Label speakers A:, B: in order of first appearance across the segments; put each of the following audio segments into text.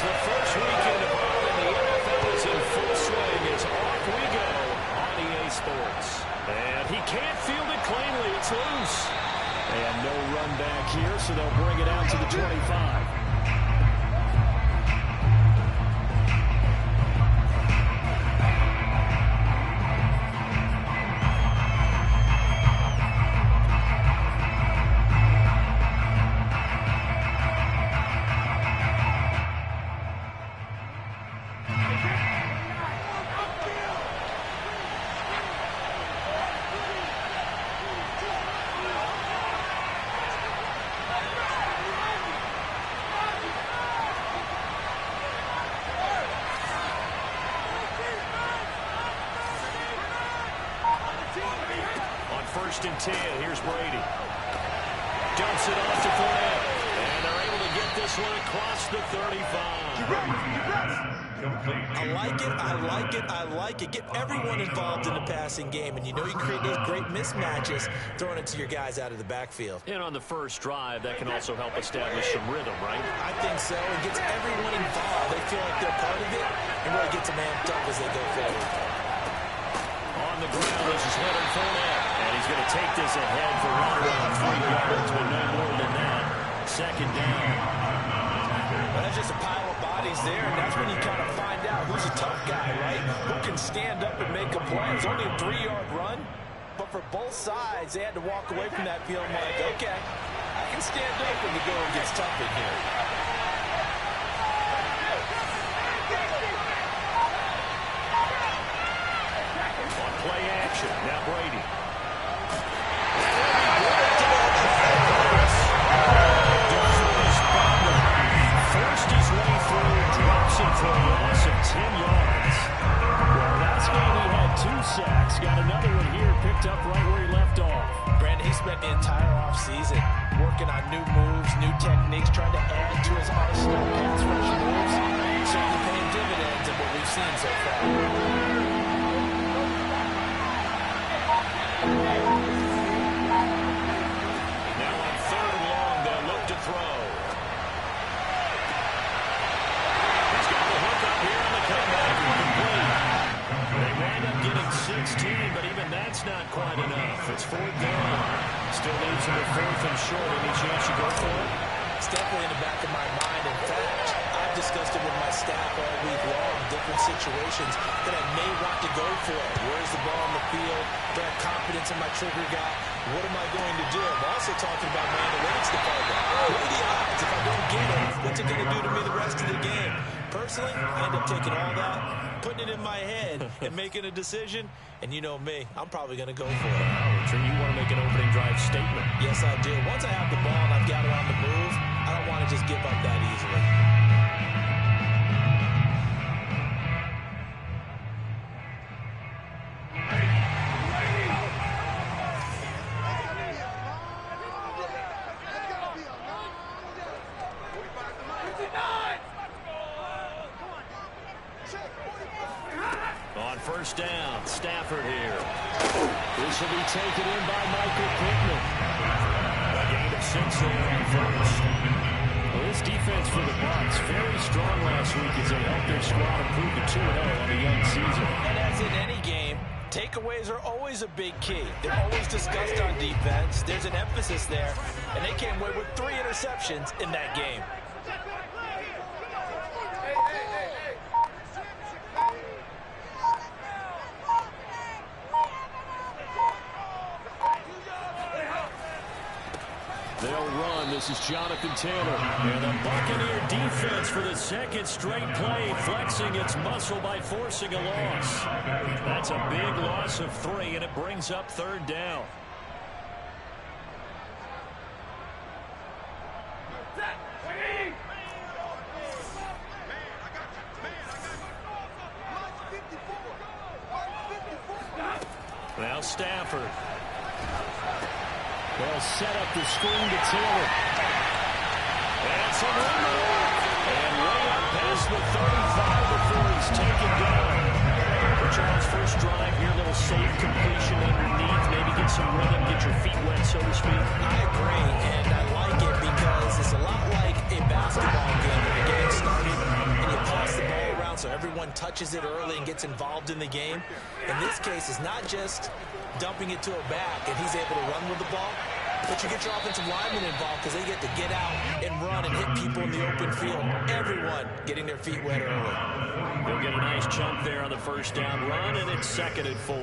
A: the first weekend of all in the NFL is in full swing as off we go on EA Sports. And he can't field it cleanly. It's loose. And no run back here, so they'll bring it out to the 25. First and 10, here's Brady. Dumps it off to Fournette. And they're able to get this one across the 35.
B: I like it, I like it, I like it. Get everyone involved in the passing game. And you know you create those great mismatches throwing it to your guys out of the backfield.
A: And on the first drive, that can also help establish some rhythm, right?
B: I think so. It gets everyone involved. They feel like they're part of it and really gets them amped up as they go forward.
A: On the ground, this is Leonard Fournette. And he's going to take this ahead for right around 3 yards, but no more than that. Second down.
B: Well, that's just a pile of bodies there, and that's when you kind of find out who's a tough guy, right? Who can stand up and make a play. It's only a 3-yard run, but for both sides, they had to walk away from that field like, okay, I can stand up when the going gets tough in here.
A: On play action, now Brady. For a loss of 10 yards. Well, last game he had 2 sacks. Got another one here, picked up right where he left off.
B: Brandon, he spent the entire offseason working on new moves, new techniques, trying to add to his arsenal of pass rush moves. Certainly paying dividends of what we've seen so far.
A: Now on 3rd and long, they'll look to throw. They wind up getting 16, but even that's not quite enough. It's 4th down. Still needs him at 4th and short. Any chance you go for it?
B: It's definitely in the back of my mind. In fact, I've discussed it with my staff all week long, different situations that I may want to go for. Where's the ball on the field? Do I have confidence in my trigger guy? What am I going to do? I'm also talking about my analytics department. What are the odds? If I don't get it, what's it going to do to me the rest of the game? Personally, I end up taking all that, putting it in my head, and making a decision. And you know me, I'm probably going to go for it.
A: You want to make an opening drive statement.
B: Yes, I do. Once I have the ball and I've got it on the move, I don't want to just give up that easily.
A: On 1st down, Stafford here. This will be taken in by Michael Pittman. A gain of 6 there on 1st. Well, this defense for the Bucs, very strong last week as they helped their squad improve to 2-0 on the young season.
B: And as in any game, takeaways are always a big key. They're always discussed on defense. There's an emphasis there, and they came away with 3 interceptions in that game.
A: They'll run. This is Jonathan Taylor. And the Buccaneer defense for the 2nd straight play, flexing its muscle by forcing a loss. That's a big loss of 3, and it brings up 3rd down. Now Stafford. They'll set up the screen to Taylor. And some room to work. And way up past the 35 before he's taken down. For Charles' first drive here, little safe completion underneath. Maybe get some rhythm, get your feet wet, so to speak.
B: I agree, and I like it because it's a lot like a basketball game when the game started. everyone touches it early and gets involved in the game. In this case, it's not just dumping it to a back and he's able to run with the ball, but you get your offensive linemen involved because they get to get out and run and hit people in the open field. Everyone getting their feet wet early.
A: They'll get a nice chunk there on the first down run, and it's 2nd and 4.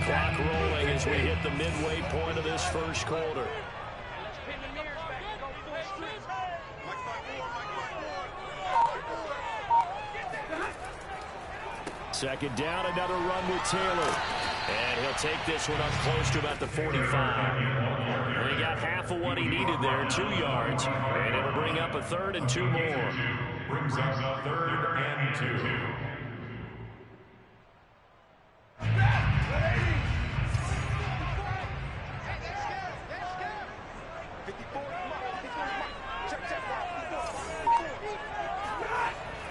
A: Clock rolling as we hit the midway point of this first quarter. Second down, another run with Taylor. And he'll take this one up close to about the 45. Well, he got half of what he needed there, 2 yards. And it'll bring up a 3rd and 2 more.
C: Brings up a 3rd and 2.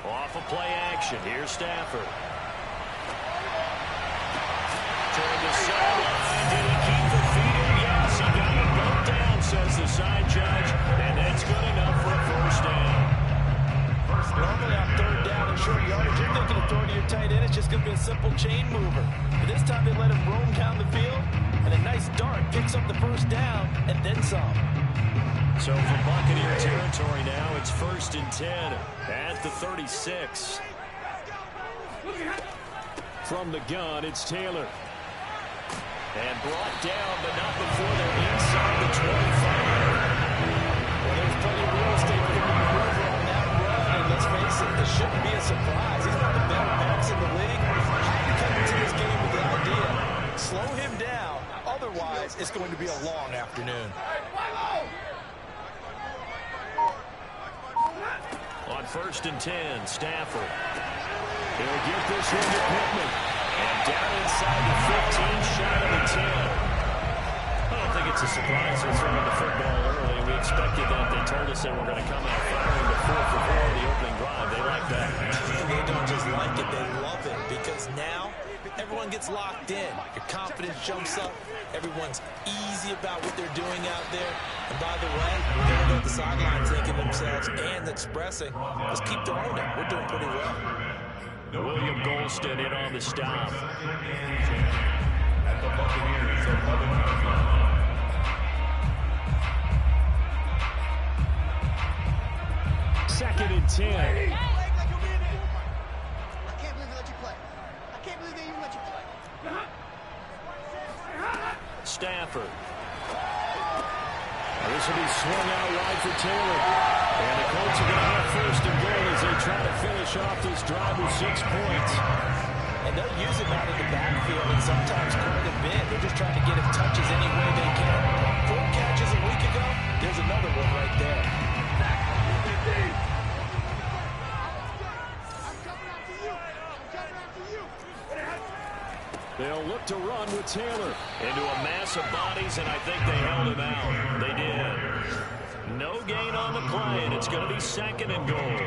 A: Off of play action. Here's Stafford. Toward the sideline. Did he keep the feet in? Yes, he got them both down, says the side judge. And that's good enough for a first down.
B: Normally on 3rd down and short yardage, you're thinking of throwing to your tight end. It's just going to be a simple chain mover. But this time they let him roam down the field, and a nice dart picks up the first down and then some.
A: So for Buccaneer territory now, it's 1st and 10 at the 36. From the gun, it's Taylor. And brought down, but not before they're inside the 25.
B: Well, there's plenty of real estate for him to maneuver on that run, and let's face it, it shouldn't be a surprise. He's one of the better backs in the league. How do you come into this game with the idea? Slow him down, otherwise it's going to be a long afternoon.
A: On 1st and 10, Stafford. He'll get this one to Pittman. And down inside the 15, shot of the 10. I don't think it's a surprise they're throwing the football early. We expected that. They told us they were going to come out firing before for 4 on the opening drive. They like that.
B: They don't just like it, they love it, because now everyone gets locked in. Your confidence jumps up. Everyone's easy about what they're doing out there. And by the way, they're going to go to the sideline thinking themselves and expressing, let's keep throwing it. We're doing pretty well.
A: William Golston in on the stop.
C: At the Buccaneers,
A: 2nd and 10.
D: I can't believe they let you play. I can't believe they even let you play.
A: Stafford. This will be swung out wide for Taylor. And the Colts are going to have 1st and goal as they try to finish off this drive with 6 points.
B: And they'll use him out of the backfield and sometimes quite a bit. They're just trying to get him touches any way they can. 4 catches a week ago. There's another one right there.
A: They'll look to run with Taylor into a mass of bodies, and I think they held him out. They did. No gain on the play, and it's going to be 2nd and goal.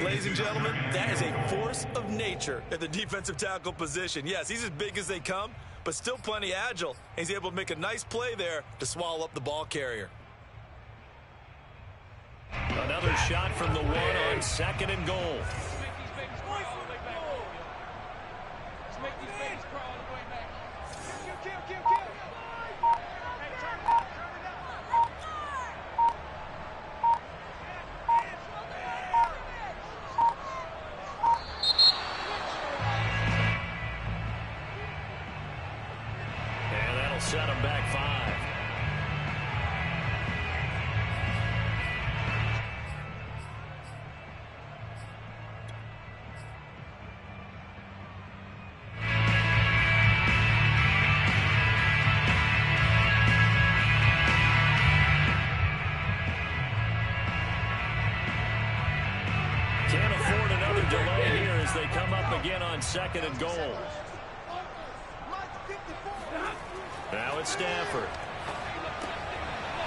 B: Ladies and gentlemen, that is a force of nature at the defensive tackle position. Yes, he's as big as they come, but still plenty agile. He's able to make a nice play there to swallow up the ball carrier.
A: Another shot from the 1 on 2nd and goal. Set him back 5. Can't afford another delay here as they come up again on 2nd and goal. Now it's Stafford.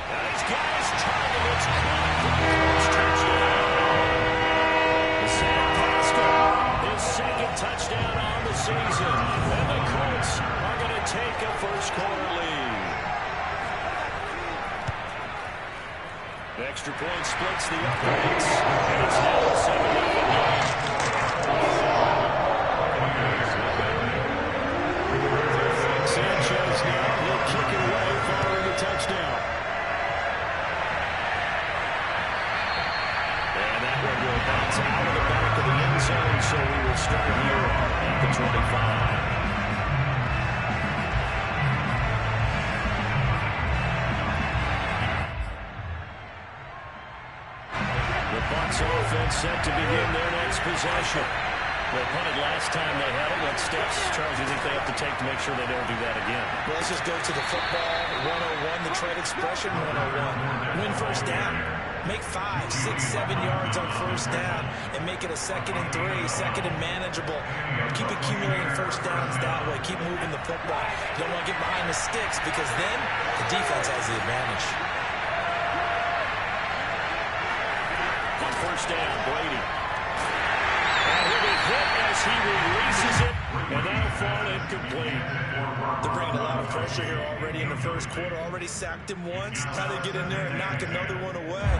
A: And he's got his target. It's caught for the first touchdown. Sam Pascal, his 2nd touchdown on the season. And the Colts are going to take a first-quarter lead. Extra point splits the offense, and it's now a 7-0 game. Sanchez now will kick it away following the touchdown. And that one will bounce out of the back of the end zone, so we will start here at the 25. Offense set to begin their next possession. They punted last time they had it. What steps, Charles, do you think they have to take to make sure they don't do that again?
B: Well, let's just go to the football 101, the trade expression 101. Win first down. Make 5, 6, 7 yards on first down and make it a 2nd and 3, 2nd and manageable. Keep accumulating first downs that way. Keep moving the football. You don't want to get behind the sticks because then the defense has the advantage.
A: First down, Brady. And he'll be hit as he releases it, and that'll fall incomplete.
B: They're bringing a lot of pressure here already in the first quarter. Already sacked him once. How they get in there and knock another one away.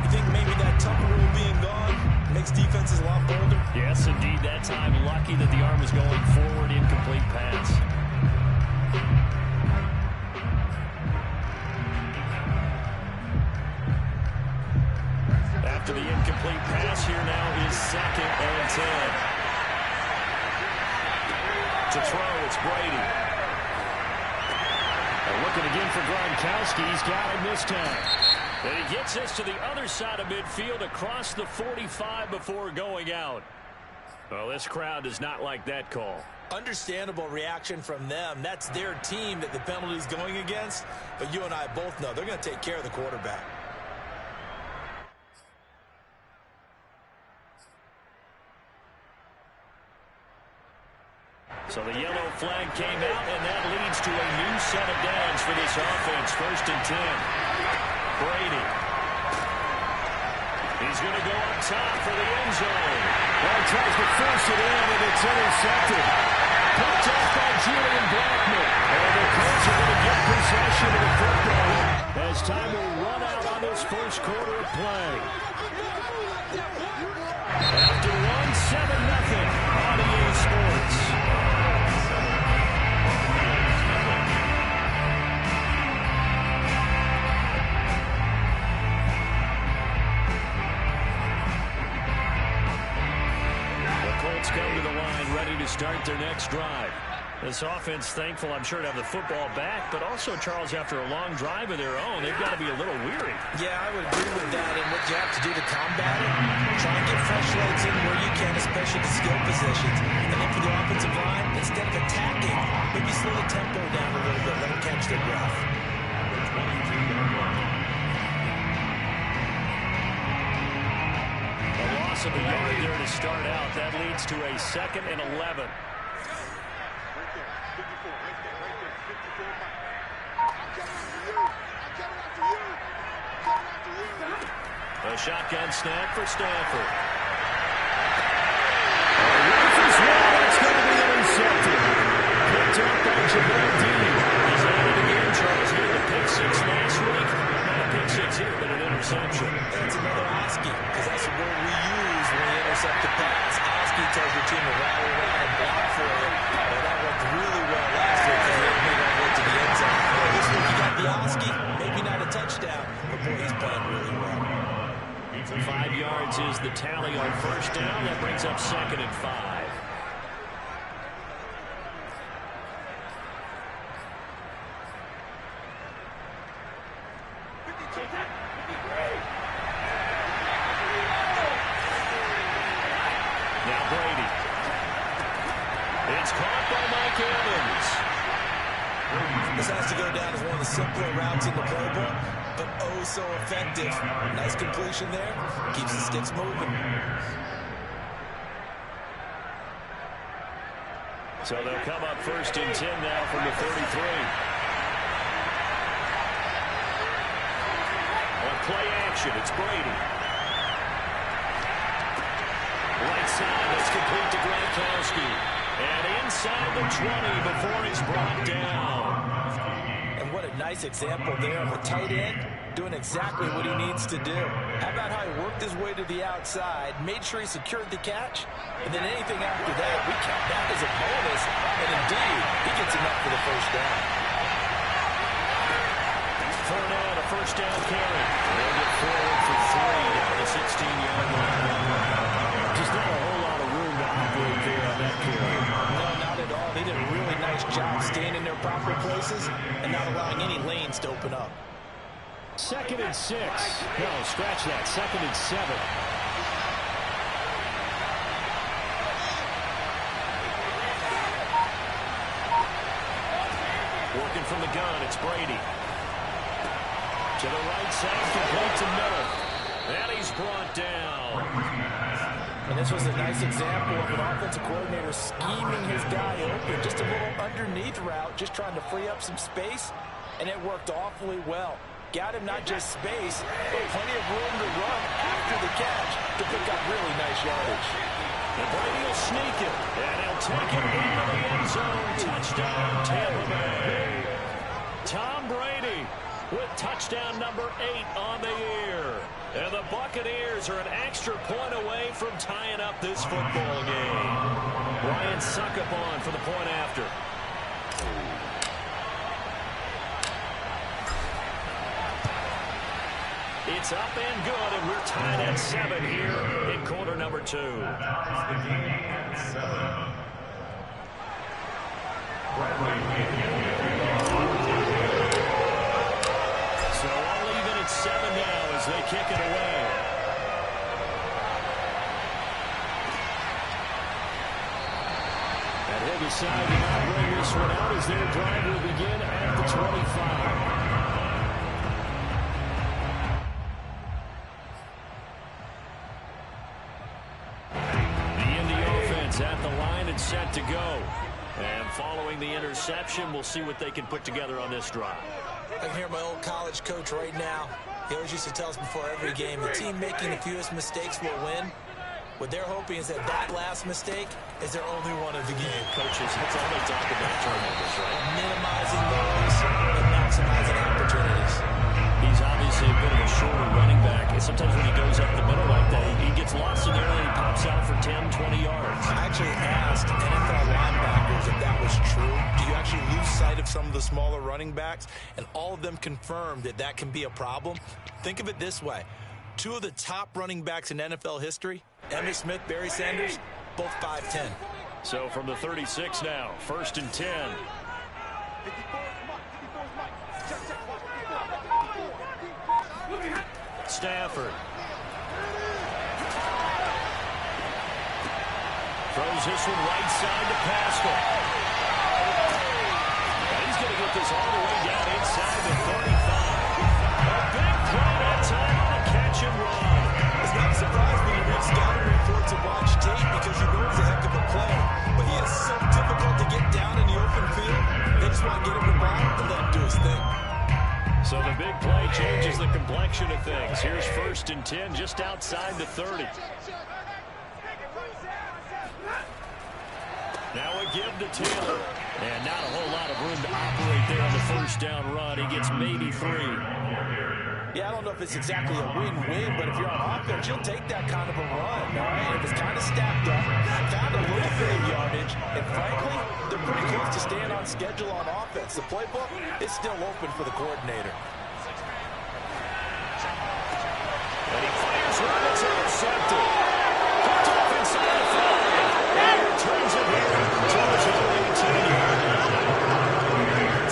B: You think maybe that Tucker rule being gone makes defenses a lot bolder?
A: Yes, indeed. That time, lucky that the arm was going forward, incomplete pass. After the incomplete pass, here now is 2nd and 10. To throw, it's Brady. And looking again for Gronkowski. He's got him this time. And he gets us to the other side of midfield across the 45 before going out. Well, this crowd does not like that call.
B: Understandable reaction from them. That's their team that the penalty is going against. But you and I both know they're going to take care of the quarterback.
A: So the yellow flag came out, and that leads to a new set of downs for this offense. 1st and 10. Brady. He's going to go up top for the end zone. Well, he tries to force it in, and it's intercepted. Picked off by Julian Blackman. And the Colts are going to get possession of the football as time will run out on this first quarter of play. After 1-7-0 on EA Sports. Come to the line, ready to start their next drive. This offense thankful, I'm sure, to have the football back, but also, Charles, after a long drive of their own, they've got to be a little weary.
B: Yeah, I would agree with that, and what you have to do to combat it, try and get fresh legs in where you can, especially the skill positions. And then for the offensive line, instead of attacking, maybe slow the tempo down a little bit, let them catch their breath.
A: Of a yard there to start out. That leads to a 2nd and 11. A shotgun snap for Stanford. It's going to be intercepted. Picked up by Javon Dean. He's at it again, Charles. He had a pick 6 last week. Not a pick 6 here, but an interception.
B: That's another Oski, because that's the word we use when we intercept the pass. Oski tells your team to rally around and block for it. Well, that worked really well last week because they made our way to the end zone. Well, this week you got the Oski, maybe not a touchdown, but boy, he's playing really well.
A: 5 yards is the tally on first down. That brings up 2nd and 5. Now Brady. It's caught by Mike Evans.
B: This has to go down as one of the simpler routes in the playbook, but oh so effective. Nice completion there. Keeps the sticks moving.
A: So they'll come up 1st and 10 now from the 33. On play action, it's Brady. Right side, that's complete to Gronkowski. And inside the 20 before he's brought down.
B: And what a nice example there of a tight end doing exactly what he needs to do. How about how he worked his way to the outside, made sure he secured the catch, and then anything after that, we count that as a bonus, and indeed, he gets enough for the first down.
A: A first down carry. They'll get forward for 3 down the 16-yard line. Just not a whole lot of room to operate there on that carry.
B: No, not at all. They did a really nice job staying in their proper places and not allowing any lanes to open up.
A: 2nd and 6. No, scratch that. 2nd and 7. Working from the gun, it's Brady. To the right side, complete to middle. And he's brought down.
B: And this was a nice example of an offensive coordinator scheming his guy open. Just a little underneath route, just trying to free up some space. And it worked awfully well. Got him not just space, but plenty of room to run after the catch to pick up really nice yardage.
A: And Brady will sneak it. And he'll take it into the end zone. Touchdown, Tampa Bay. Tom Brady with touchdown number 8 on the year. And the Buccaneers are an extra point away from tying up this football game. Ryan Succop for the point after. It's up and good, and we're tied at 7 here in quarter number 2. So all even at 7 now as they kick it away. And he'll decide to not bring this one out as their drive will begin at the 25. At the line and set to go. And following the interception, we'll see what they can put together on this drive.
B: I can hear my old college coach right now. He always used to tell us before every game, the team making the fewest mistakes will win. What they're hoping is that last mistake is their only one of the game.
A: Coaches, that's all they talk about, turnovers, right?
B: Minimizing those and maximizing opportunities.
A: He's obviously a bit of a shorter running back. And sometimes when he goes up the middle like that, he gets lost in there and he pops out for 10, 20 yards.
B: I actually asked NFL linebackers if that was true. Do you actually lose sight of some of the smaller running backs? And all of them confirmed that that can be a problem. Think of it this way. 2 of the top running backs in NFL history, Emmitt Smith, Barry Sanders, both 5'10".
A: So from the 36 now, 1st and 10. Stafford. Throws this one right side to Pascal. And he's going to get this all the way down inside the 35. A big play that time on a catch and run.
B: It's not a surprise when you read scouting reports and watch tape because you know he's a heck of a player. But he is so difficult to get down in the open field. They just want to get him the ball and let him do his thing.
A: So the big play changes the complexion of things. Here's 1st and 10 just outside the 30. Now a give to Taylor. And not a whole lot of room to operate there on the 1st down run. He gets maybe 3.
B: Yeah, I don't know if it's exactly a win-win, but if you're on offense, you'll take that kind of a run, all right? It was kind of stacked up, found a little bit of yardage, and frankly, they're pretty close to staying on schedule on offense. The playbook is still open for the coordinator.
A: And he fires right, it's intercepted. Picked off inside the 5. And returns it here to the 18-yard line.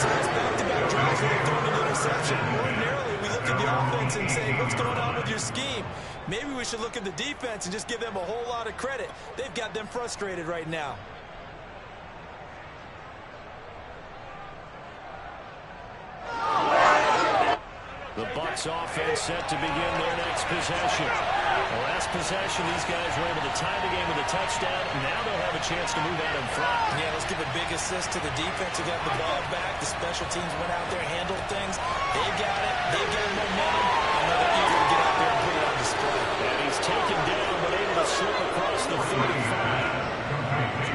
B: So it's back-to-back drives where they're throwing an interception. Ordinarily, we look at the offense and say, what's going on with your scheme? Maybe we should look at the defense and just give them a whole lot of credit. They've got them frustrated right now.
A: The Bucs offense set to begin their next possession. The last possession, these guys were able to tie the game with a touchdown. Now they'll have a chance to move out in front.
B: Yeah, let's give a big assist to the defense who got the ball back. The special teams went out there, handled things. They got it. They got momentum. I know they're eager to get out there and put it on display.
A: And he's taken down, but able to slip across the 35.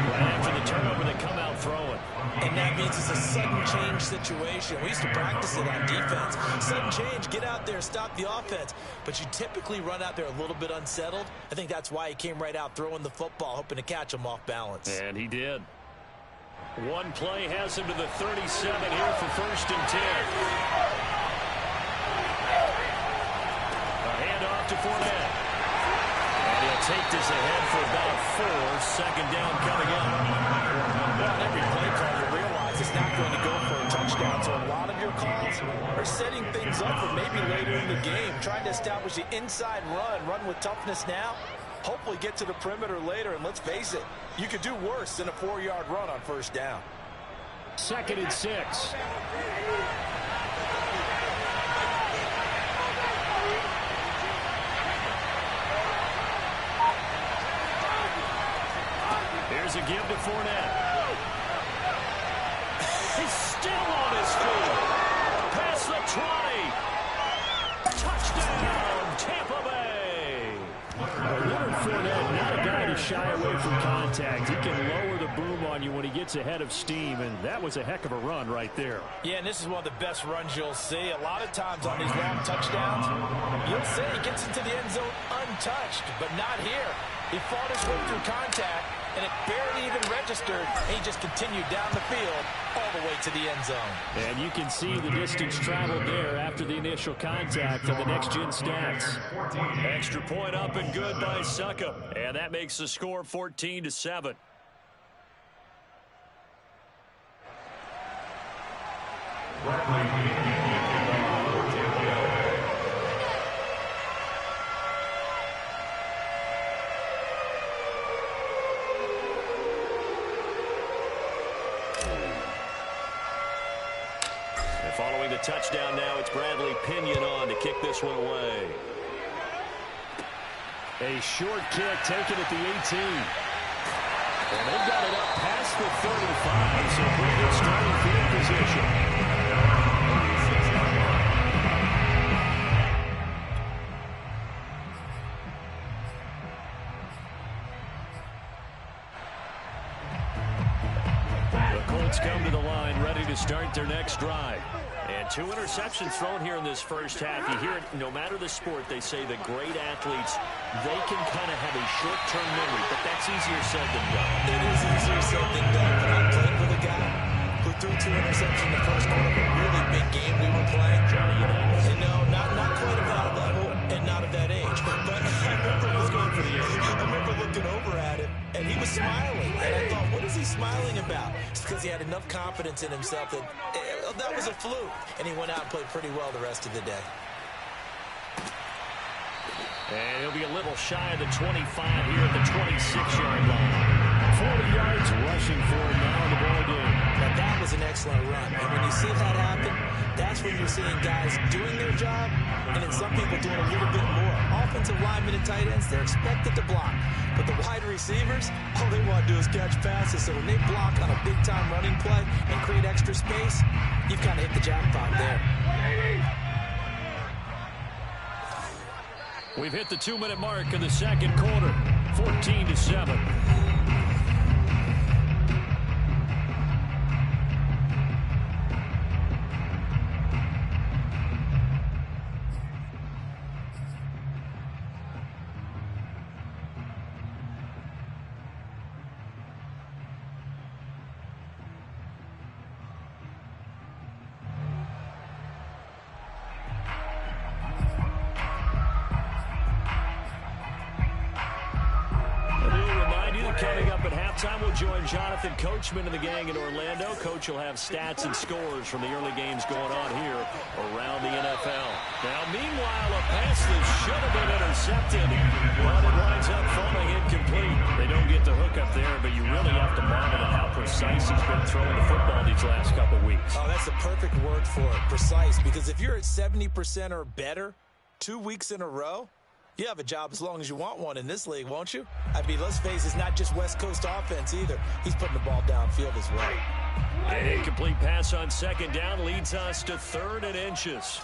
A: Right after the turnover, they come out throwing.
B: And And that means it's a sudden change situation. We used to practice it on defense. Sudden change, get out there, stop the offense. But you typically run out there a little bit unsettled. I think that's why he came right out throwing the football, hoping to catch him off balance.
A: And he did. One play has him to the 37 here for 1st and 10. A handoff to Fournette. And he'll take this ahead for about 4. 2nd down coming up.
B: Well, on every play call, you realize it's not going to go for a touchdown. So a lot of your calls are setting things up for maybe later in the game, trying to establish the inside run with toughness now. Hopefully get to the perimeter later, and let's face it, you could do worse than a 4-yard run on 1st down.
A: 2nd and 6. Here's a give to Fournette. He's still on his feet. Past the 20. Touchdown, Tampa Bay. Leonard Fournette, not a guy to shy away from contact. He can lower the boom on you when he gets ahead of steam, and that was a heck of a run right there.
B: Yeah, and this is one of the best runs you'll see. A lot of times on these long touchdowns, you'll see he gets into the end zone untouched, but not here. He fought his way through contact, and it barely even registered, and he just continued down the field all the way to the end zone.
A: And you can see the distance traveled there after the initial contact of the next-gen stats. Extra point up and good by Suckup, and that makes the score 14-7. Following the touchdown now, it's Bradley Pinion on to kick this one away. A short kick taken at the 18. And they've got it up past the 35, so pretty good starting field position. The Colts come to the line, ready to start their next drive. And 2 interceptions thrown here in this first half. You hear it, no matter the sport, they say the great athletes, they can kind of have a short-term memory, but that's easier said than done.
B: It is easier said than done, but I played with a guy who threw 2 interceptions in the first quarter of a really big game we were playing. You know, not quite of that level and not of that age, but I remember I was going for the age. I remember looking over at him, and he was smiling, and I thought, what is he smiling about? It's because he had enough confidence in himself that that was a fluke, and he went out and played pretty well the rest of the day.
A: And he'll be a little shy of the 25 here at the 26-yard line. 40 yards rushing for him now in the ball game.
B: Now that was an excellent run, and when you see that happen, that's when you're seeing guys doing their job, and then some people doing a little bit more. Offensive linemen and tight ends, they're expected to block, but the wide receivers, all they want to do is catch passes. So when they block on a big-time running play and create extra space, you've kind of hit the jackpot there.
A: We've hit the 2-minute mark in the second quarter, 14-7. Coming up at halftime, we'll join Jonathan Coachman and the gang in Orlando. Coach will have stats and scores from the early games going on here around the NFL. Now, meanwhile, a pass that should have been intercepted, but it winds up falling incomplete. They don't get the hook up there, but you really have to marvel at how precise he's been throwing the football these last couple weeks.
B: Oh, that's the perfect word for it, precise, because if you're at 70% or better 2 weeks in a row, you have a job as long as you want one in this league, won't you? I mean, let's face it, it's not just West Coast offense either. He's putting the ball downfield as well.
A: An incomplete pass on second down leads us to 3rd and inches.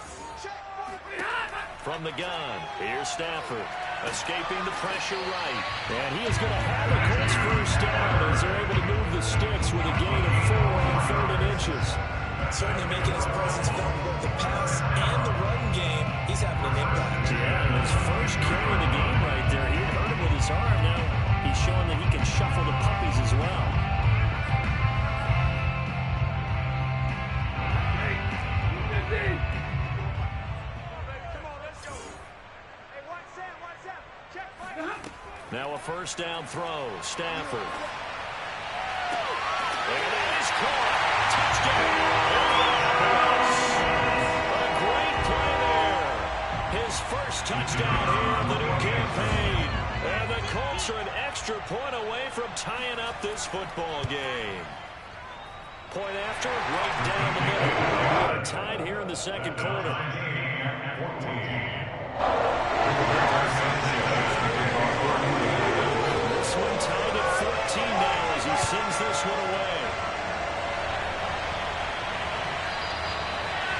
A: From the gun, here's Stafford, escaping the pressure right. And he is going to have a Colts first down as they're able to move the sticks with a gain of 4 on 3rd first down throw. Stafford. And it is caught. Touchdown. A great play there. His first touchdown here of the new campaign. And the Colts are an extra point away from tying up this football game. Point after, right down the middle. We are tied here in the second quarter. This one tied at 14 now as he sends this one away.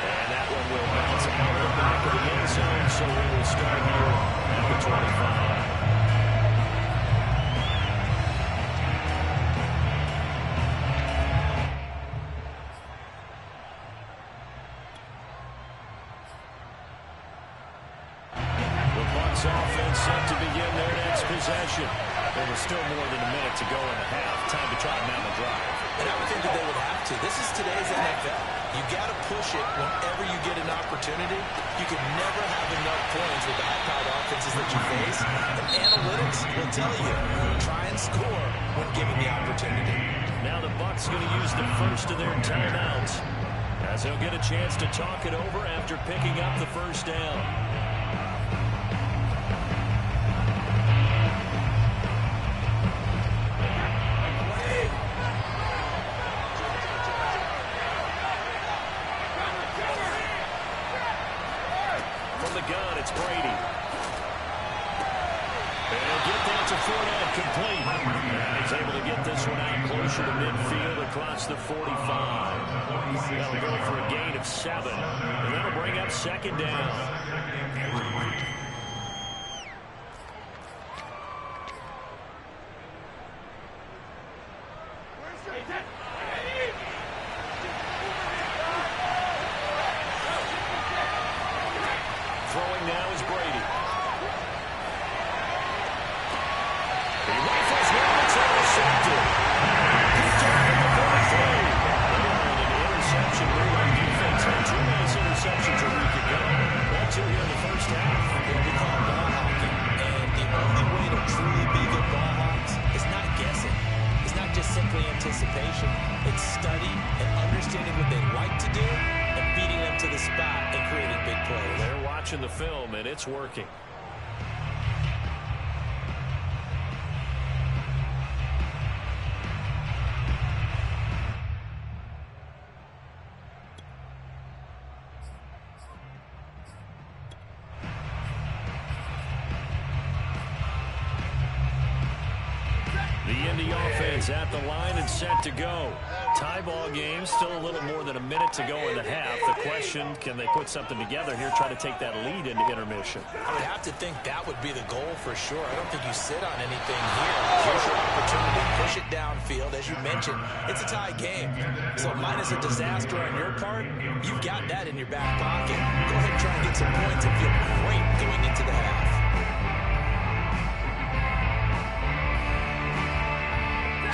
A: And that one will bounce out of the back of the end zone, so we will start here at the 25. Offense set to begin their next possession. There was still more than a minute to go in the half. Time to try to mount a drive.
B: And I would think that they would have to. This is today's NFL. You got to push it whenever you get an opportunity. You can never have enough points with the high-powered offenses that you face. And analytics will tell you, try and score when given the opportunity.
A: Now the Bucs going to use the first of their timeouts, as they'll get a chance to talk it over after picking up the first down. It's Brady. And get that to Fournette, complete. And he's able to get this one out closer to midfield across the 45. That'll go for a gain of 7. And that'll bring up second down. Throwing now is Brady. He rifles one. It's intercepted. Picked up at the 43. And an interception rate on defense. Had 2 nice interceptions a week ago. 1-2 here in the first half.
B: What we call ball hawking. And the only way to truly be good ball hawks is not guessing. It's not just simply anticipation. It's study and understanding what they like to do and beating them to the spot and creating big plays.
A: They're watching the film, and it's working. The Indy offense at the line and set to go. Tie ball game, still a little more than a minute to go in the half. The question, can they put something together here, try to take that lead into intermission?
B: I would have to think that would be the goal for sure. I don't think you sit on anything here. Here's your opportunity. Push it downfield. As you mentioned, it's a tie game. So minus a disaster on your part, you've got that in your back pocket. Go ahead and try and get some points and feel great going into the half.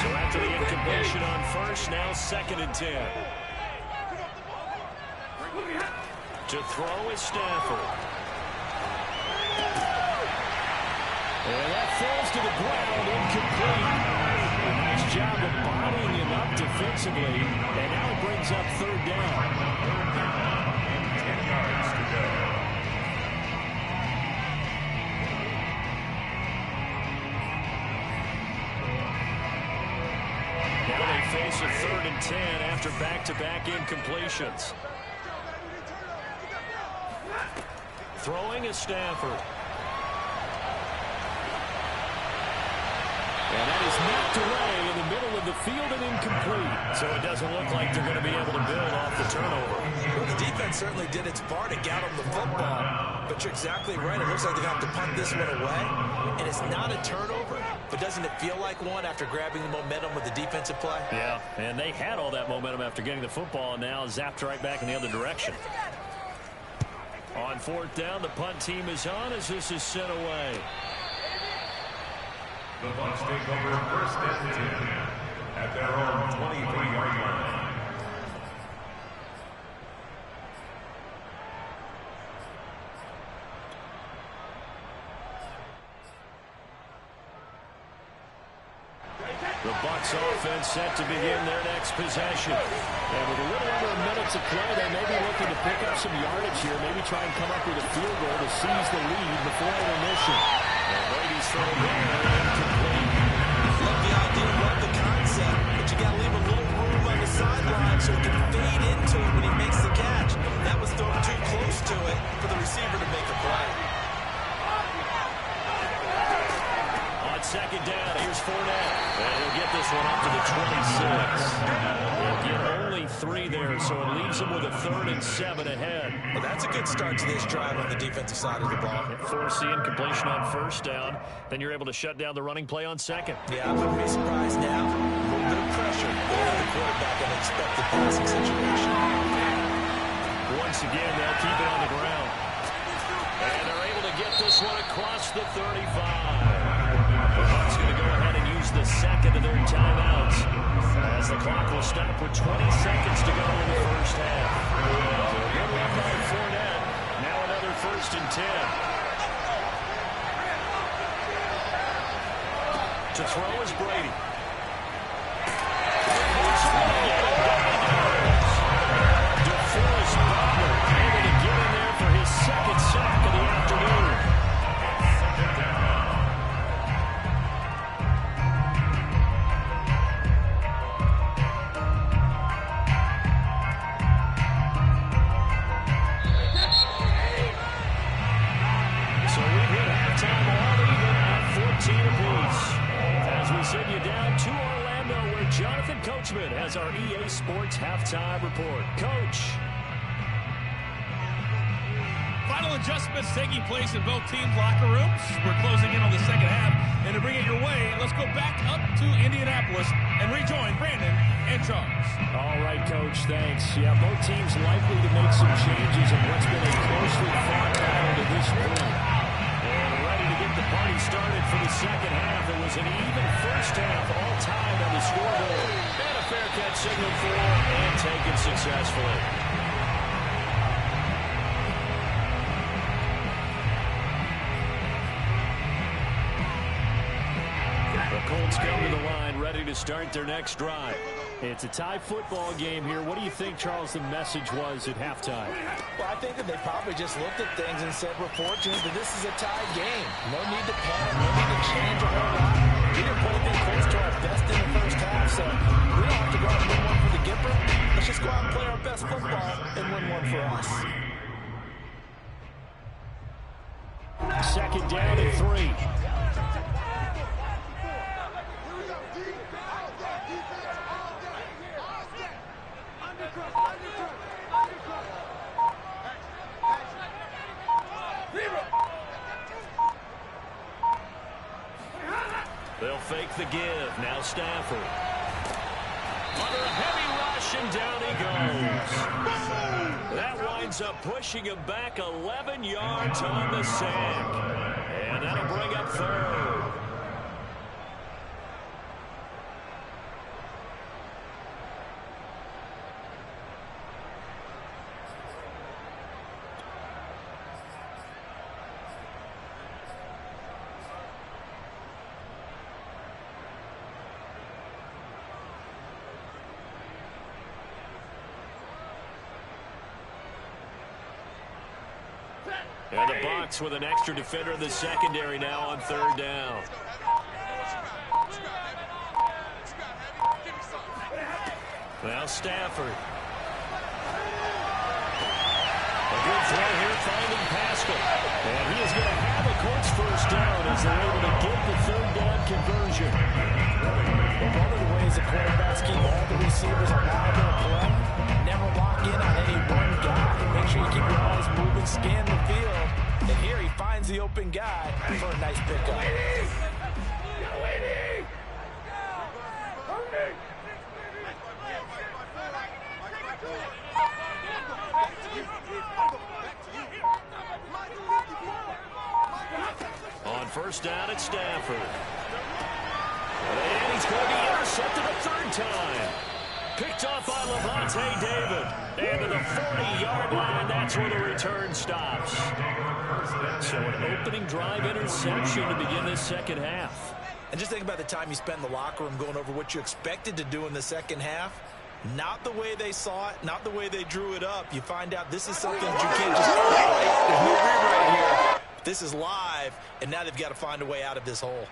A: So after the incompletion on first, now 2nd and 10. To throw is Stafford. And that falls to the ground, incomplete. A nice job of bodying him up defensively. And now it brings up 3rd down.
C: 10 yards to go.
A: Now they face a 3rd and 10 after back-to-back incompletions. Throwing is Stafford. And that is knocked away in the middle of the field and incomplete. So it doesn't look like they're going to be able to build off the turnover.
B: Well, the defense certainly did its part to get them the football. But you're exactly right. It looks like they're going to have to punt this one away. And it's not a turnover. But doesn't it feel like one after grabbing the momentum with the defensive play?
A: Yeah, and they had all that momentum after getting the football, and now zapped right back in the other direction. On 4th down, the punt team is on as this is sent away.
C: The Bucs take over 1st and 10 at their own 23-yard line.
A: The Bucs offense set to begin their next possession. And with a little over a minute to play, they may be looking to pick up some yardage here, maybe try and come up with a field goal to seize the lead before intermission. And Brady's throwing incomplete.
B: Love the idea, love the concept, but you got to leave a little room on the sideline so it can fade into it when he makes the catch. That was thrown too close to it for the receiver to make a play.
A: Second down, here's Fournette. And he'll get this one up to the 26. He'll get only 3 there, so it leaves him with a 3rd and 7 ahead.
B: Well, that's a good start to this drive on the defensive side of the ball.
A: Force the incompletion on first down. Then you're able to shut down the running play on second.
B: Yeah, I wouldn't be surprised now. A little bit of pressure going on the quarterback in an expected passing situation.
A: Once again, they'll keep it on the ground. And they're able to get this one across the 35. The Bucs going to go ahead and use the second of their timeouts as the clock will stop with 20 seconds to go in the first half. Good run by Fournette. Now another 1st and 10. To throw is Brady. DeForest Buckner able to get in there for his 2nd sack of the afternoon. Has our EA Sports halftime report. Coach.
E: Final adjustments taking place in both teams' locker rooms. We're closing in on the second half. And to bring it your way, let's go back up to Indianapolis and rejoin Brandon and Charles.
A: All right, Coach, thanks. Yeah, both teams likely to make some changes in what's been a closely fought battle to this point. And ready to get the party started for the second half. It was an even first half, all tied on the scoreboard. And a fair catch signaled for and taken successfully. The Colts come to the line, ready to start their next drive. It's a tie football game here. What do you think, Charles, the message was at halftime?
B: Well, I think that they probably just looked at things and said, we're fortunate that this is a tied game. No need to panic, no need to change a whole lot. We didn't put anything close to our best in the first half, so we don't have to go out and win one for the Gipper. Let's just go out and play our best football and win one for us.
A: Second down and 3. They'll fake the give. Now Stafford. Under a heavy rush, and down he goes. That winds up pushing him back 11 yards on the sack. And that'll bring up 3rd. And the Bucs with an extra defender in the secondary now on 3rd down. Now Stafford. A good throw here finding Pascal. And he is going to have a Colts 1st down as they're able to get the 3rd down conversion.
B: Well, one of the ways the quarterbacks keep all the receivers alive in a play, never lock in on any one guy. Make sure you keep your eyes moving, scan the field. And here he finds the open guy for a nice pickup.
A: On 1st down at Stafford. And he's going to be intercepted a 3rd time. Picked off by Levante David. And to the 40-yard line, that's where the return stops. So an opening drive interception to begin this second half.
B: And just think about the time you spent in the locker room going over what you expected to do in the second half. Not the way they saw it, not the way they drew it up. You find out this is something that you can't just rewrite. There's no rewrite here. This is live, and now they've got to find a way out of this hole.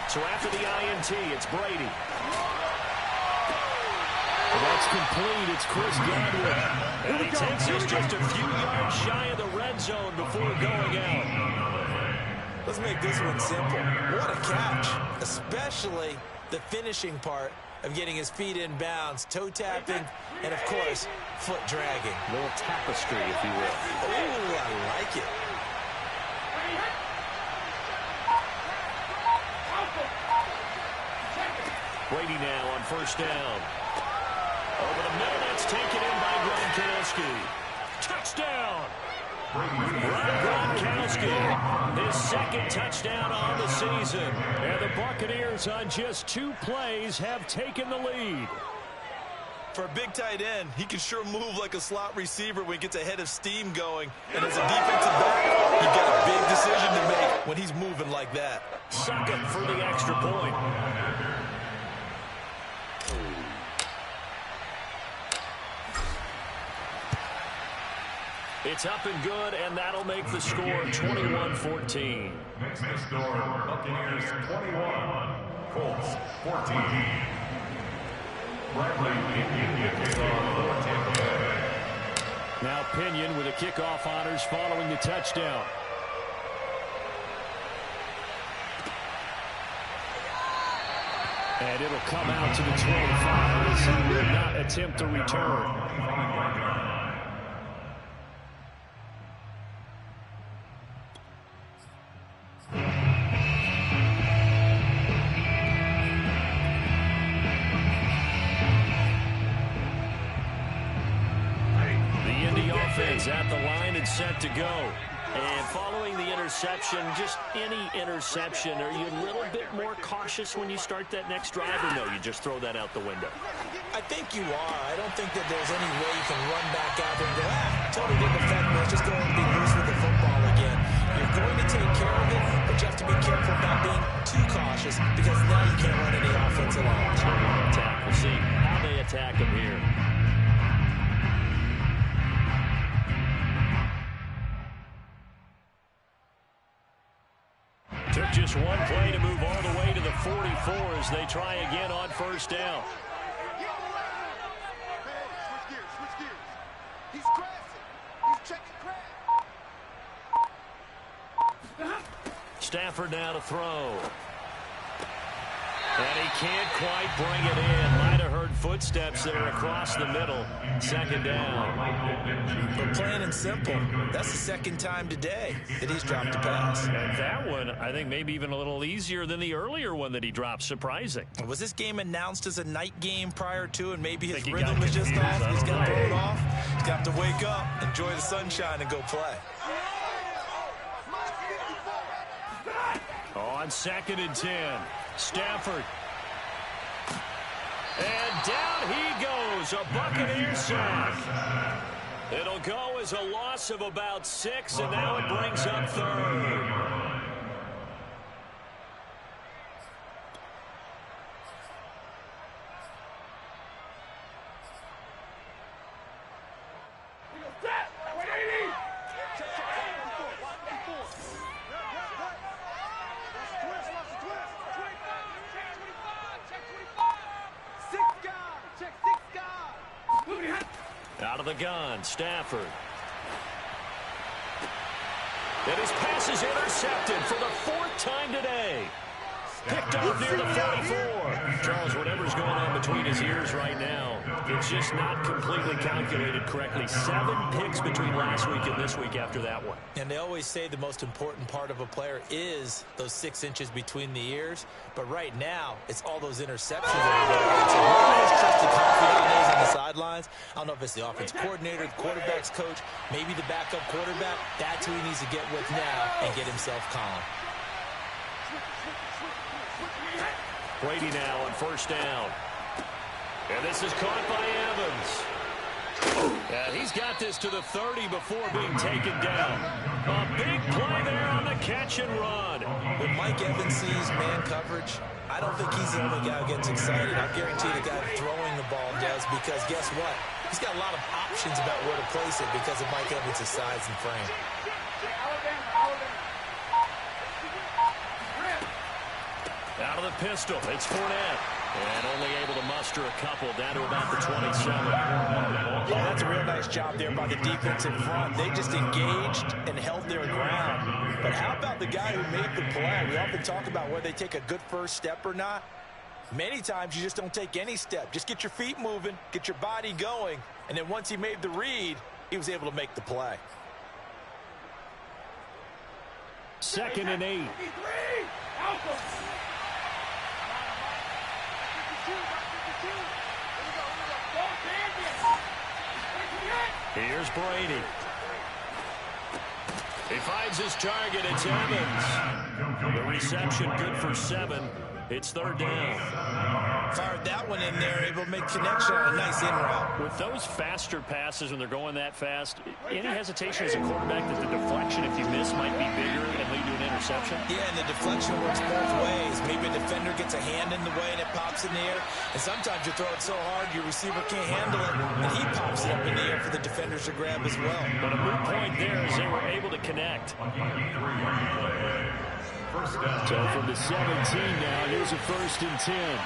A: So after the INT, it's Brady. That's complete. It's Chris Godwin. And he takes us just a few yards shy of the red zone before going out.
B: Let's make this one simple. What a catch, especially the finishing part of getting his feet in bounds, toe tapping, and, of course, foot dragging.
A: A little tapestry, if you will.
B: Ooh, I like it.
A: Brady now on first down. Over the middle, that's taken in by Gronkowski. Touchdown! Gronkowski, his second touchdown on the season. And the Buccaneers on just 2 plays have taken the lead.
B: For a big tight end, he can sure move like a slot receiver when he gets a head of steam going. And as a defensive back, you've got a big decision to make when he's moving like that.
A: Suck it for the extra point. It's up and good, and that'll make the score 21-14.
C: Makes the score Buccaneers 21, Colts 14. Bradley Pinion kicks off for Tampa Bay.
A: Now Pinion with the kickoff honors following the touchdown. And it'll come out to the 25 as he will not attempt to return. At the line and set to go. And following the interception, just any interception, are you a little bit more cautious when you start that next drive, or no, you just throw that out the window?
B: I think you are. I don't think that there's any way you can run back out there and go, totally didn't affect me. Let's just go and be loose with the football again. You're going to take care of it, but you have to be careful about being too cautious because now you can't run any offense at all.
A: Attack. We'll see how they attack him here. Took just one play to move all the way to the 44 as they try again on first down.
D: Switch gears. He's crashing. He's checking crash.
A: Stafford now to throw. And he can't quite bring it in. Might have heard footsteps there across the middle. Second down.
B: But plain and simple, that's the second time today that he's dropped a pass.
A: And that one, I think, maybe even a little easier than the earlier one that he dropped. Surprising.
B: Was this game announced as a night game prior to, and maybe his rhythm was just off? He's got to throw it off. He's got to wake up, enjoy the sunshine, and go play.
A: On 2nd and 10. Stafford. And down he goes. A Buccaneer sack. It'll go as a loss of about 6, and now it brings up 3rd. Out of the gun, Stafford. And his pass is intercepted for the 4th time today. Picked off near the 44. Charles, whatever's going on between his ears right now, it's just not completely calculated correctly. 7 picks between last week and this week after that one.
B: And they always say the most important part of a player is those 6 inches between the ears. But right now, it's all those interceptions that are going on. So whoever trusted confident is on the sidelines, I don't know if it's the offense coordinator, the quarterback's coach, maybe the backup quarterback. That's who he needs to get with now and get himself calm.
A: Brady now on first down. And this is caught by Evans. He's got this to the 30 before being taken down. A big play there on the catch and run.
B: When Mike Evans sees man coverage, I don't think he's the only guy who gets excited. I guarantee the guy throwing the ball does, because guess what? He's got a lot of options about where to place it because of Mike Evans' size and frame.
A: Out of the pistol, it's Fournette. And only able to muster a couple down to about the 27.
B: Yeah, that's a real nice job there by the defense in front. They just engaged and held their ground. But how about the guy who made the play? We often talk about whether they take a good first step or not. Many times you just don't take any step. Just get your feet moving, get your body going, and then once he made the read, he was able to make the play.
A: 2nd and 8. Here's Brady. He finds his target. It's Evans. The reception good for 7. It's 3rd down.
B: Fired that one in there, able to make connection on a nice in route.
A: With those faster passes, when they're going that fast, any hesitation as a quarterback that the deflection, if you miss, might be bigger and lead to an interception?
B: Yeah, and the deflection works both ways. Maybe a defender gets a hand in the way and it pops in the air. And sometimes you throw it so hard your receiver can't handle it, and he pops it up in the air for the defenders to grab as well.
A: But a moot point there is they were able to connect. So from the 17 now, here's a 1st and 10.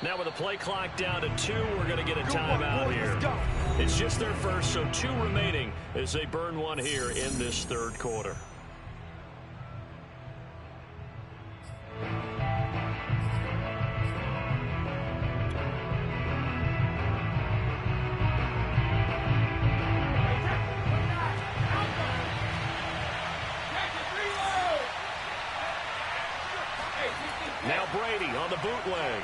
A: Now with the play clock down to 2, we're going to get a timeout here. It's just their first, so 2 remaining as they burn one here in this 3rd quarter. Now Brady on the bootleg.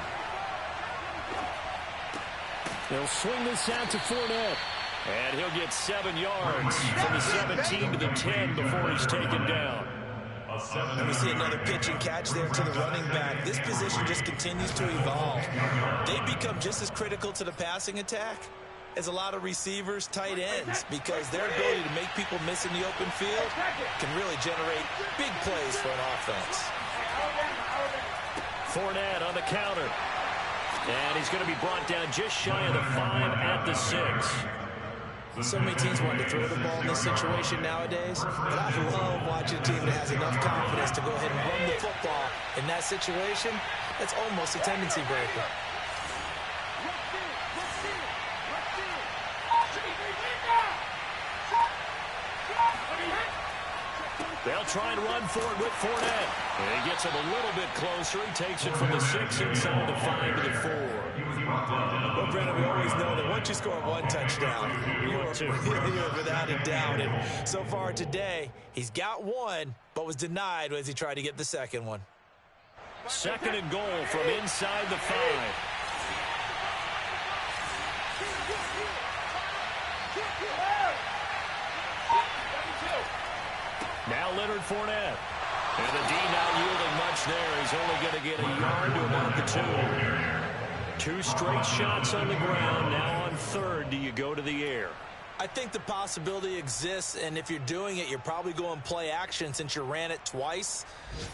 A: They'll swing this out to Fournette. And he'll get 7 yards from the 17 to the 10 before he's taken down.
B: And we see another pitch and catch there to the running back. This position just continues to evolve. They become just as critical to the passing attack as a lot of receivers, tight ends, because their ability to make people miss in the open field can really generate big plays for an offense.
A: Fournette on the counter. And he's going to be brought down just shy of the 5 at the 6.
B: So many teams want to throw the ball in this situation nowadays, but I love watching a team that has enough confidence to go ahead and run the football in that situation. That's almost a tendency breaker.
A: They'll try and run for it with Fournette. And he gets him a little bit closer. He takes it from the 6 inside the 5 to the 4.
B: Well, Brandon, we always know that once you score 1 touchdown, you're without a doubt. And so far today, he's got 1, but was denied as he tried to get the 2nd one.
A: 2nd and goal from inside the 5. Now Leonard Fournette. And the D not yielding much there. He's only going to get a yard to about the 2. 2 straight shots on the ground. Now on 3rd, do you go to the air?
B: I think the possibility exists, and if you're doing it, you're probably going play action since you ran it twice.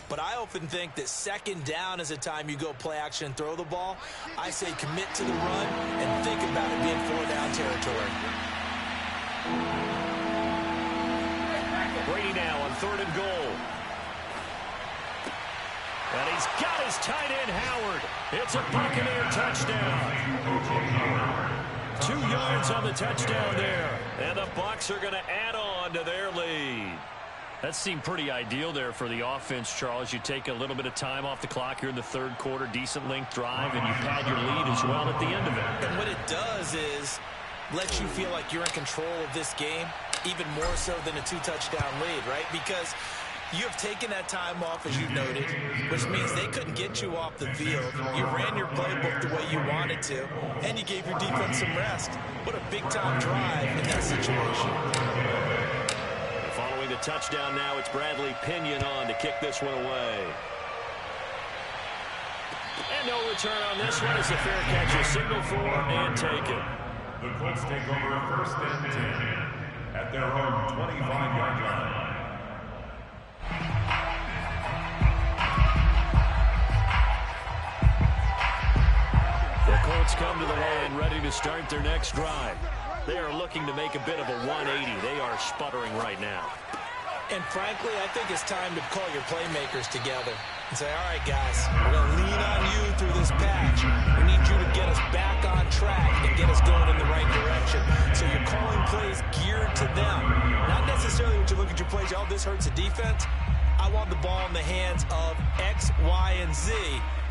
B: But I often think that 2nd down is a time you go play action and throw the ball. I say commit to the run and think about it being 4-down territory.
A: Brady now on 3rd and goal. And he's got his tight end, Howard. It's a Buccaneer touchdown. 2 yards on the touchdown there. And the Bucs are going to add on to their lead. That seemed pretty ideal there for the offense, Charles. You take a little bit of time off the clock here in the 3rd quarter, decent length drive, and you pad your lead as well at the end of it.
B: And what it does is let you feel like you're in control of this game, even more so than a 2-touchdown lead, right? Because You have taken that time off, as you noted, which means they couldn't get you off the field. You ran your playbook the way you wanted to, and you gave your defense some rest. What a big-time drive in that situation.
A: Following the touchdown now, it's Bradley Pinion on to kick this one away. And no return on this one as the fair catch is signaled for and taken.
C: The Colts take over first and 10 at their own 25-yard line.
A: The Colts come to the line ready to start their next drive. They are looking to make a bit of a 180. They are sputtering right now.
B: And frankly, I think it's time to call your playmakers together and say, all right, guys, we're going to lean on you through this patch. We need you to get us back on track and get us going in the right direction. So you're calling plays geared to them. Not necessarily when you look at your plays, oh, this hurts the defense. I want the ball in the hands of X, Y, and Z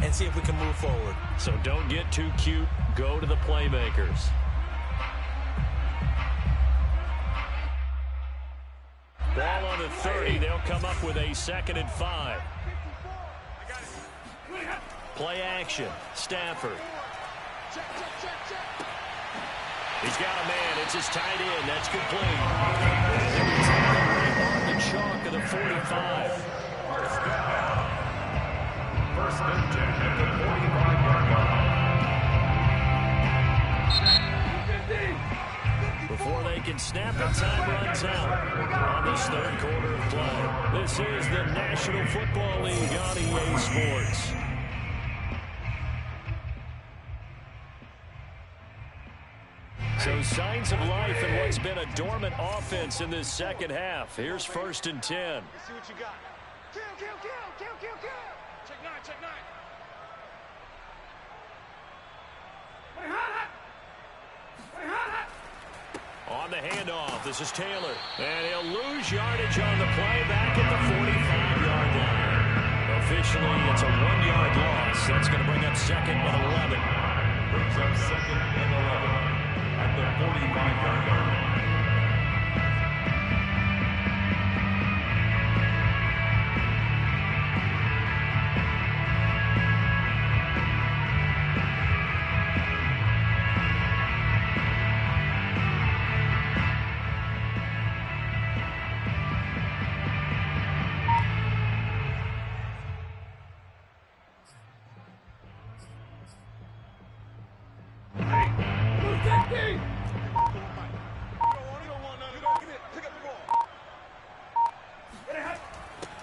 B: and see if we can move forward.
A: So don't get too cute. Go to the playmakers. Ball on the 30. They'll come up with a 2nd and 5. Play action. Stafford. He's got a man. It's his tight end. That's complete. On the chalk of the 45.
C: First and 10 at the 45-yard line.
A: Before they can snap it, time runs out on this 3rd quarter of play. This is the National Football League on EA Sports. So signs of life in what's been a dormant offense in this 2nd half. Here's 1st and 10.
D: Let's see what you got. Kill. Check 9.
A: On the handoff, this is Taylor. And he'll lose yardage on the play back at the 45-yard line. Officially, it's a 1-yard loss. That's going to bring up 2nd and 11.
C: Brings up 2nd and 11 at the 45-yard line.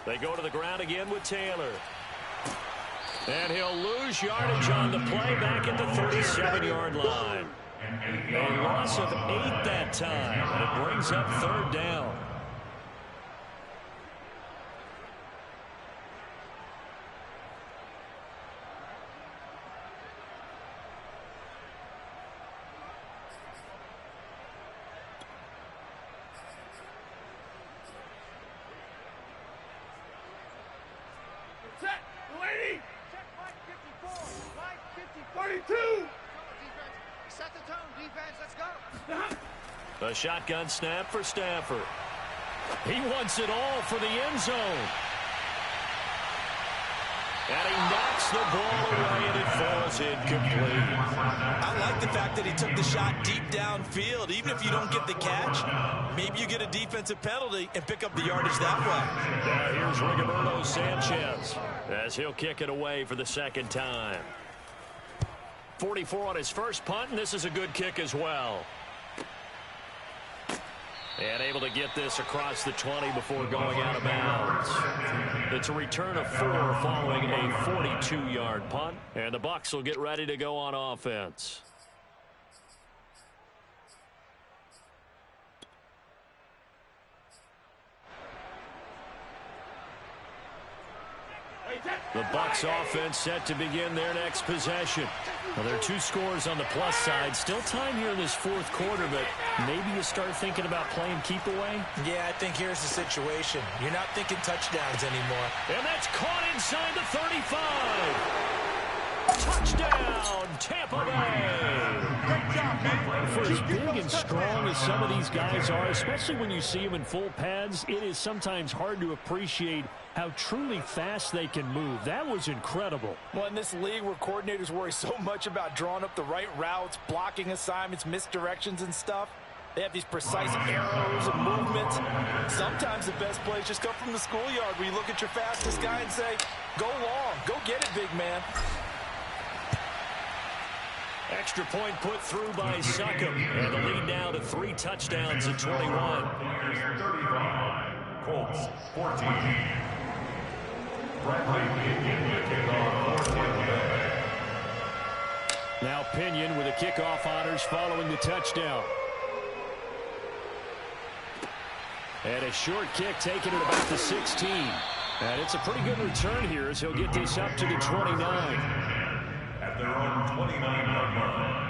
A: They go to the ground again with Taylor. And he'll lose yardage on the play back at the 37-yard line. A loss of 8 that time, and it brings up 3rd down.
D: Set, lady. Check Mike 54. Mike 54. 32. Set the tone, defense. Let's go.
A: A shotgun snap for Stafford. He wants it all for the end zone. And he knocks the ball away, and it falls incomplete.
B: I like the fact that he took the shot deep downfield. Even if you don't get the catch, maybe you get a defensive penalty and pick up the yardage that way.
A: Now here's Rigoberto Sanchez as he'll kick it away for the 2nd time. 44 on his first punt, and this is a good kick as well. And able to get this across the 20 before going out of bounds. It's a return of 4 following a 42-yard punt. And the Bucs will get ready to go on offense. The Bucs offense set to begin their next possession. Well, there are 2 scores on the plus side. Still time here in this 4th quarter, but maybe you start thinking about playing keep away?
B: Yeah, I think here's the situation. You're not thinking touchdowns anymore.
A: And that's caught inside the 35. Touchdown, Tampa Bay. For as big and strong as some of these guys are, especially when you see them in full pads, it is sometimes hard to appreciate how truly fast they can move. That was incredible.
B: Well, in this league where coordinators worry so much about drawing up the right routes, blocking assignments, misdirections and stuff, they have these precise arrows and movements. Sometimes the best plays just come from the schoolyard where you look at your fastest guy and say, go long, go get it, big man.
A: Extra point put through by Succop. And the lead now to 3 touchdowns at 21.
C: 35. Colts 14. Bradley Pinion with kickoff for Tampa Bay.
A: Now Pinion with a kickoff honors following the touchdown. And a short kick taken at about the 16. And it's a pretty good return here as he'll get this up to the 29.
C: At their own 29-yard line.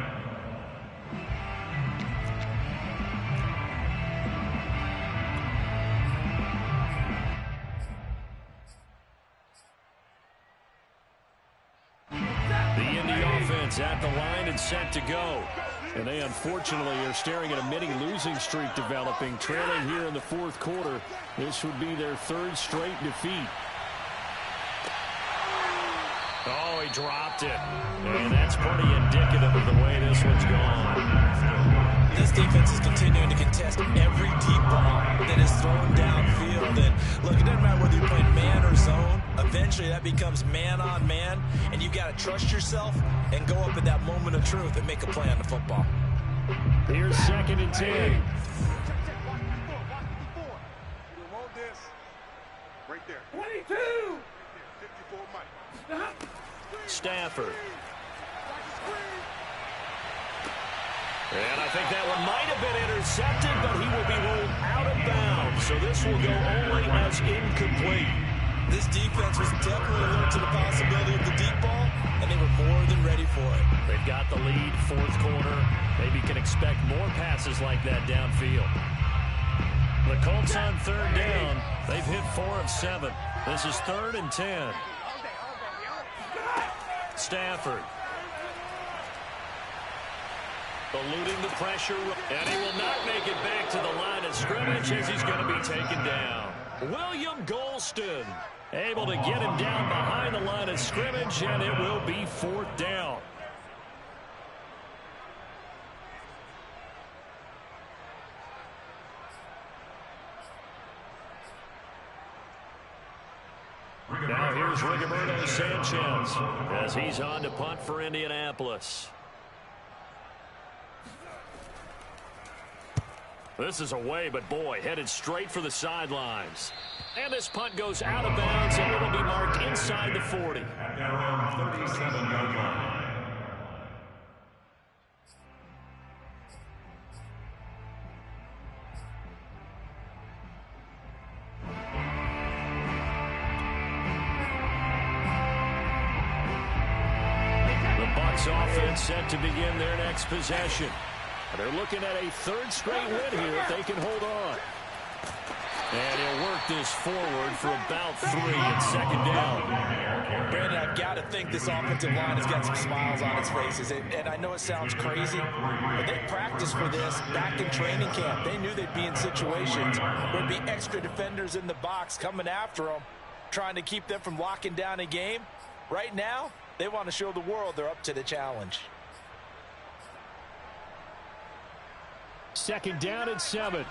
A: The Indy offense at the line and set to go. And they unfortunately are staring at a mini losing streak developing, trailing here in the fourth quarter. This would be their 3rd straight defeat. Oh, he dropped it. And that's pretty indicative of the way this one's gone.
B: This defense is continuing to contest every deep ball that is thrown downfield. And look, it doesn't matter whether you're playing man or zone. Eventually, that becomes man on man. And you got to trust yourself and go up at that moment of truth and make a play on the football.
A: Here's 2nd and 10.
D: Right there. 22. 54 Mike.
A: Stafford. And I think that one might have been intercepted, but he will be ruled out of bounds. So this will go only as incomplete.
B: This defense was definitely alert to the possibility of the deep ball, and they were more than ready for it.
A: They've got the lead, 4th quarter. Maybe can expect more passes like that downfield. The Colts on 3rd down. They've hit 4 of 7. This is 3rd and 10. Stafford. Eluding the pressure, and he will not make it back to the line of scrimmage as he's going to be taken down. William Golston able to get him down behind the line of scrimmage, and it will be 4th down. Now here's Rigoberto Sanchez as he's on to punt for Indianapolis. This is away, but boy, headed straight for the sidelines. And this punt goes out of bounds, and it'll be marked inside the 40.
C: At their own 37-yard line.
A: The Bucs offense set to begin their next possession. They're looking at a 3rd straight win here if they can hold on. And he'll work this forward for about 3 and 2nd down.
B: Brandon, I've got to think this offensive line has got some smiles on its faces. And I know it sounds crazy, but they practiced for this back in training camp. They knew they'd be in situations where there'd be extra defenders in the box coming after them, trying to keep them from locking down a game. Right now, they want to show the world they're up to the challenge.
A: 2nd down and 7.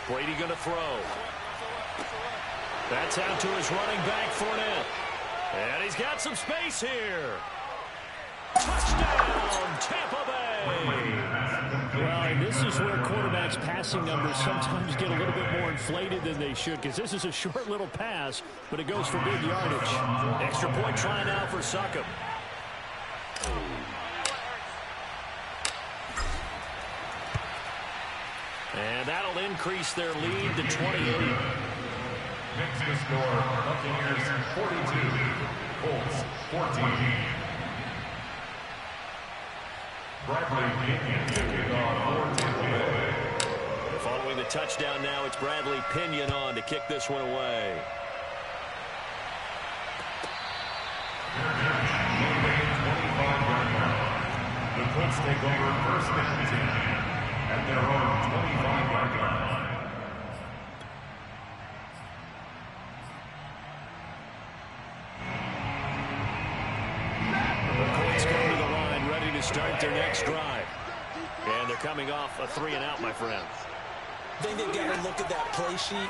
A: Brady going to throw. That's out to his running back, Fournette. And he's got some space here. Touchdown, Tampa Bay. Well, and this is where quarterbacks' passing numbers sometimes get a little bit more inflated than they should, because this is a short little pass, but it goes for big yardage. Extra point try now for Succop. And that'll increase their lead to 28.
C: Next to score, Buccaneers 42, Colts 14. Bradley Pinion kicking off for Tampa Bay.
A: Following the touchdown now, it's Bradley Pinion on to kick this one away.
C: The Colts take over first and 10 at their own 25-yard line.
A: The Colts come to the line, ready to start their next drive. And they're coming off a 3-and-out, my friend.
B: I think they've got to look at that play sheet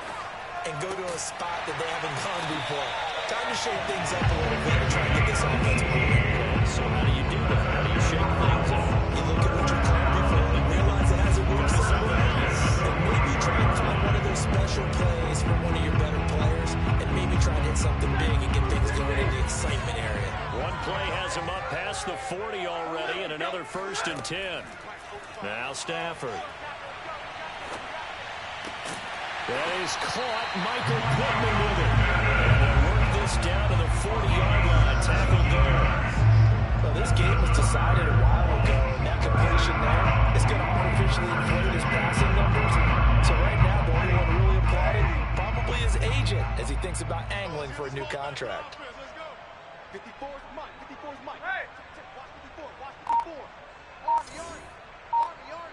B: and go to a spot that they haven't gone before. Time to shake things up a little bit and try to get this offense moving.
A: So how do you do that? How do you shake things up?
B: You look at what you've done before and realize it hasn't worked somewhere else. And maybe try and find one of those special plays from one of your better players and maybe try and hit something big and get things going in the excitement area.
A: One play has him up past the 40 already, and another 1st and 10. Now Stafford. That is caught. Michael Pittman with it. And they'll work this down to the 40-yard line. Tackled there.
B: Well, this game was decided a while ago, and that completion there is going to artificially inflate his passing numbers. So right now, the only one really applauded probably his agent as he thinks about angling for a new contract.
D: 54 is Mike. 54 is Mike. Hey! Watch 54. Watch 54. Army, Army. Army, Army.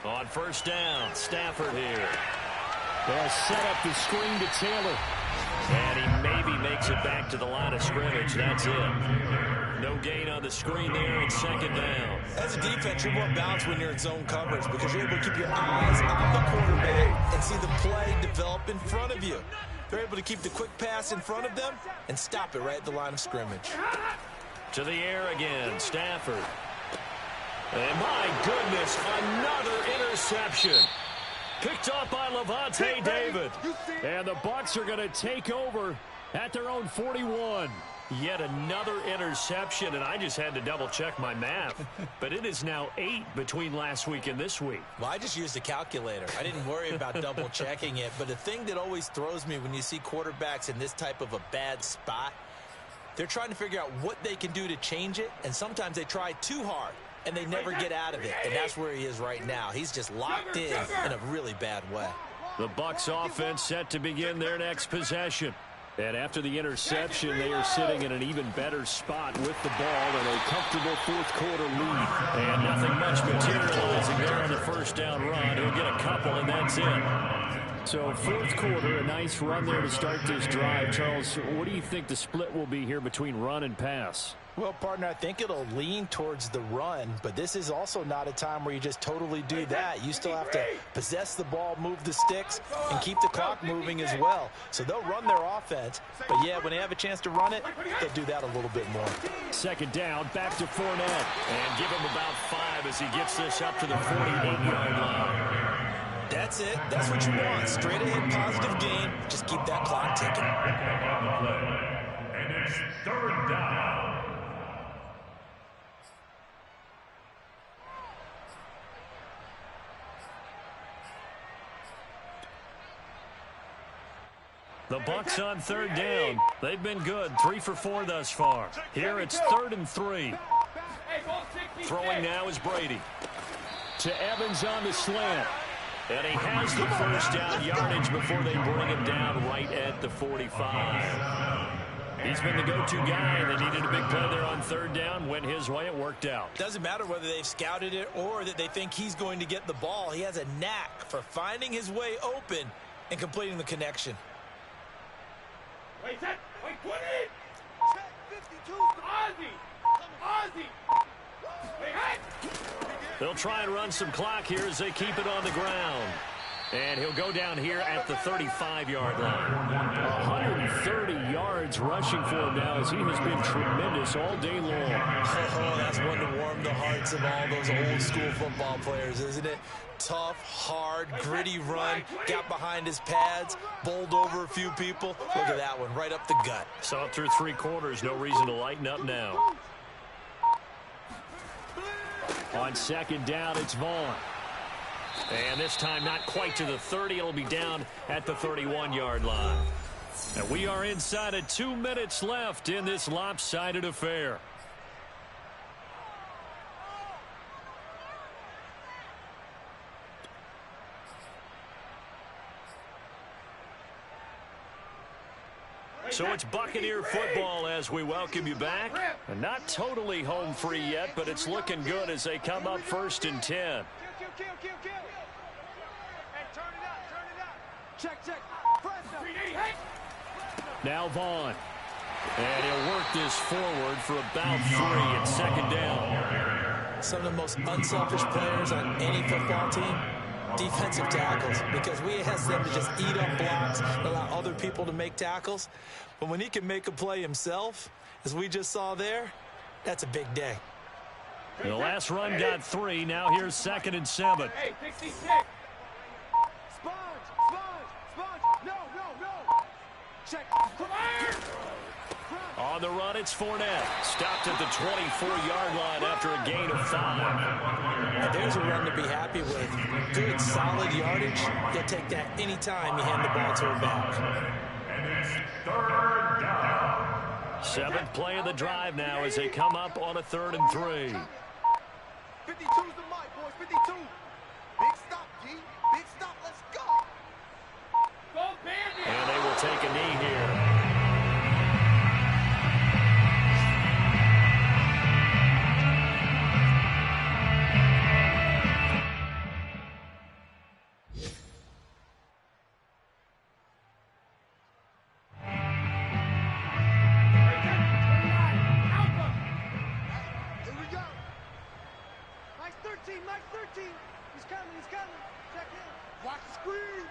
A: On 1st down, Stafford here. They'll set up the screen to Taylor. And he maybe makes it back to the line of scrimmage. That's it. No gain on the screen there, and 2nd down.
B: As a defense, you're more balanced when you're in zone coverage because you're able to keep your eyes on the quarterback and see the play develop in front of you. They're able to keep the quick pass in front of them and stop it right at the line of scrimmage.
A: To the air again, Stafford. And my goodness, another interception. Picked up by Levante David. And the Bucs are going to take over at their own 41. Yet another interception, and I just had to double-check my math. But it is now 8 between last week and this week.
B: Well, I just used a calculator. I didn't worry about double-checking it. But the thing that always throws me when you see quarterbacks in this type of a bad spot, they're trying to figure out what they can do to change it, and sometimes they try too hard, and they never get out of it. And that's where he is right now. He's just locked in a really bad way.
A: The Bucs offense set to begin their next possession. And after the interception, they are sitting in an even better spot with the ball and a comfortable 4th quarter lead. And nothing much materializing there on the 1st down run. He'll get a couple, and that's it. So 4th quarter, a nice run there to start this drive. Charles, what do you think the split will be here between run and pass?
B: Well, partner, I think it'll lean towards the run, but this is also not a time where you just totally do that. You still have to possess the ball, move the sticks, and keep the clock moving as well. So they'll run their offense, but yeah, when they have a chance to run it, they'll do that a little bit more.
A: 2nd down, back to Fournette. And give him about 5 as he gets this up to the 41-yard line.
B: That's it. That's what you want. Straight ahead, positive gain. Just keep that clock ticking.
C: And it's 3rd down.
A: The Bucs on 3rd down. They've been good. 3 for 4 thus far. Here it's 3rd and 3. Throwing now is Brady. To Evans on the slant. And he has the 1st down yardage before they bring him down right at the 45. He's been the go-to guy. They needed a big play there on 3rd down. Went his way. It worked out.
B: Doesn't matter whether they've scouted it or that they think he's going to get the ball. He has a knack for finding his way open and completing the connection.
D: Wait, 20! Check 52, Ozzy!
A: They'll try and run some clock here as they keep it on the ground. And he'll go down here at the 35-yard line. 130 yards rushing for him now as he has been tremendous all day long.
B: Oh, that's one to warm the hearts of all those old-school football players, isn't it? Tough, hard, gritty run, got behind his pads, bowled over a few people. Look at that one, right up the gut.
A: Saw it through 3 quarters, no reason to lighten up now. On 2nd down, it's Vaughn. And this time not quite to the 30. It'll be down at the 31-yard line. And we are inside of 2 minutes left in this lopsided affair. So it's Buccaneer football as we welcome you back. And not totally home free yet, but it's looking good as they come up 1st and 10.
D: Hey, turn it up. Check. Press up.
A: Now Vaughn. And he'll work this forward for about 3 at 2nd down.
B: Some of the most unselfish players on any football team, defensive tackles, because we ask them to just eat up blocks, allow other people to make tackles. But when he can make a play himself, as we just saw there, that's a big day.
A: The last run got 3. Now here's 2nd and 7.
D: Hey, 66. Sponge. No. Check. Come on.
A: On the run, it's Fournette. Stopped at the 24-yard line after a gain of 5.
B: Now there's a run to be happy with. Good, solid yardage. You'll take that any time you hand the ball to a back.
C: And it's 3rd down.
A: 7th play of the drive now as they come up on a 3rd and 3.
D: 52's the mic, boys. 52. Big stop, G. Big stop. Let's go. Go, Bandit.
A: And they will take a knee here.
D: Mike 13. He's coming. Check in. Watch the screen.